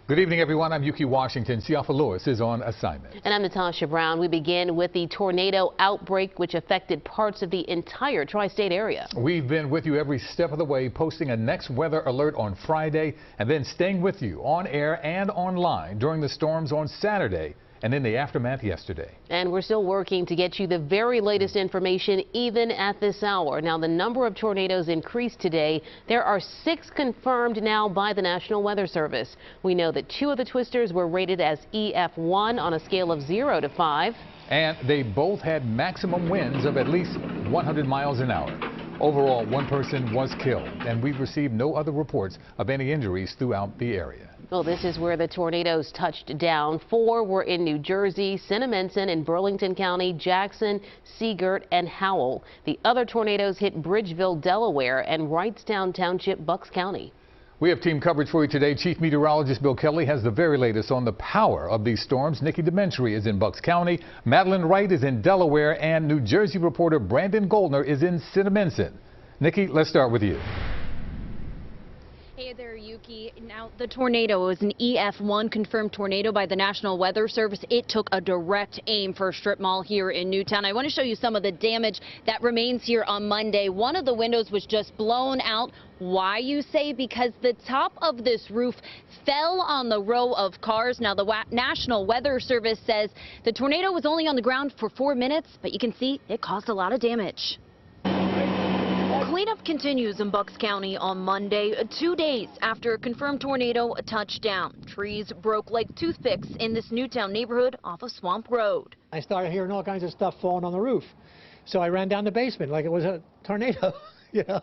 Good evening, everyone. I'm Yuki Washington. Siafa Lewis is on assignment. And I'm Natasha Brown. We begin with the tornado outbreak, which affected parts of the entire tri-state area. We've been with you every step of the way, posting a next weather alert on Friday, and then staying with you on air and online during the storms on Saturday and in the aftermath yesterday. And we're still working to get you the very latest information even at this hour. Now, the number of tornadoes increased today. There are 6 confirmed now by the National Weather Service. We know that 2 of the twisters were rated as EF-1 on a scale of 0 to 5. And they both had maximum winds of at least 100 miles an hour. Overall, 1 person was killed, and we've received no other reports of any injuries throughout the area. Well, this is where the tornadoes touched down. 4 were in New Jersey, Cinnaminson in Burlington County, Jackson, Seagirt, and Howell. The other tornadoes hit Bridgeville, Delaware, and Wrightstown Township, Bucks County. We have team coverage for you today. Chief Meteorologist Bill Kelly has the very latest on the power of these storms. Nikki DeMentri is in Bucks County. Madeline Wright is in Delaware, and New Jersey reporter Brandon Goldner is in Cinnaminson. Nikki, let's start with you. Hey there, Yuki. Now, the tornado was an EF-1 confirmed tornado by the National Weather Service. It took a direct aim for a strip mall here in Newtown. I want to show you some of the damage that remains here on Monday. One of the windows was just blown out. Why, you say? Because the top of this roof fell on the row of cars. Now, the National Weather Service says the tornado was only on the ground for 4 minutes, but you can see it caused a lot of damage. Cleanup continues in Bucks County on Monday, 2 days after a confirmed tornado touched down. Trees broke like toothpicks in this Newtown neighborhood off of Swamp Road. I started hearing all kinds of stuff falling on the roof. So I ran down the basement like it was a tornado, you know.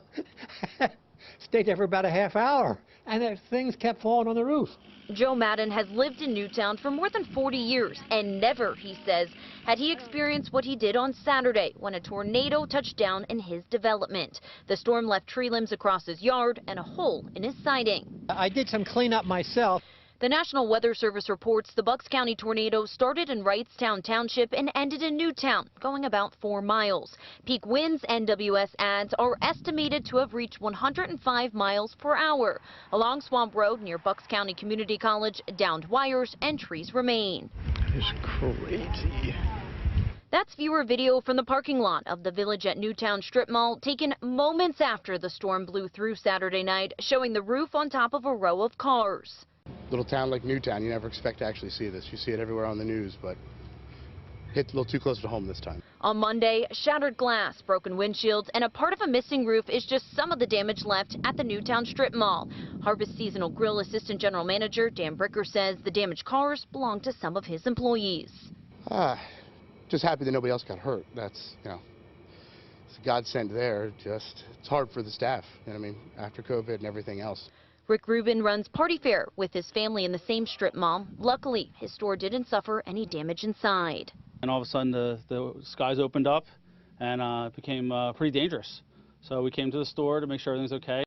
Stayed there for about a half hour, and things kept falling on the roof. Joe Madden has lived in Newtown for more than 40 years, and never, he says, had he experienced what he did on Saturday when a tornado touched down in his development. The storm left tree limbs across his yard and a hole in his siding. I did some cleanup myself. The National Weather Service reports the Bucks County tornado started in Wrightstown Township and ended in Newtown, going about 4 miles. Peak winds, NWS adds, are estimated to have reached 105 miles per hour. Along Swamp Road near Bucks County Community College, downed wires and trees remain. That is crazy. That's viewer video from the parking lot of the Village at Newtown Strip Mall, taken moments after the storm blew through Saturday night, showing the roof on top of a row of cars. Little town like Newtown, you never expect to actually see this. You see it everywhere on the news, but hit a little too close to home this time. On Monday, shattered glass, broken windshields, and a part of a missing roof is just some of the damage left at the Newtown Strip Mall. Harvest Seasonal Grill Assistant General Manager Dan Bricker says the damaged cars belong to some of his employees. Just happy that nobody else got hurt. That's, you know, it's a godsend there. Just, it's hard for the staff, you know what I mean, after COVID and everything else. Rick Rubin runs Party Fair with his family in the same strip mall. Luckily, his store didn't suffer any damage inside. And all of a sudden, the skies opened up, and it became pretty dangerous. So we came to the store to make sure everything's okay.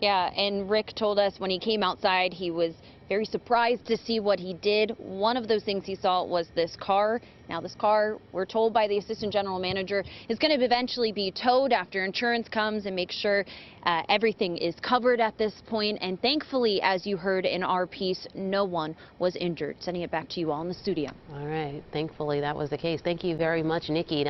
Yeah, and Rick told us when he came outside, he was very surprised to see what he did. One of those things he saw was this car. Now, this car, we're told by the assistant general manager, is going to eventually be towed after insurance comes and make sure everything is covered at this point. And thankfully, as you heard in our piece, no one was injured. Sending it back to you all in the studio. All right. Thankfully, that was the case. Thank you very much, Nikki.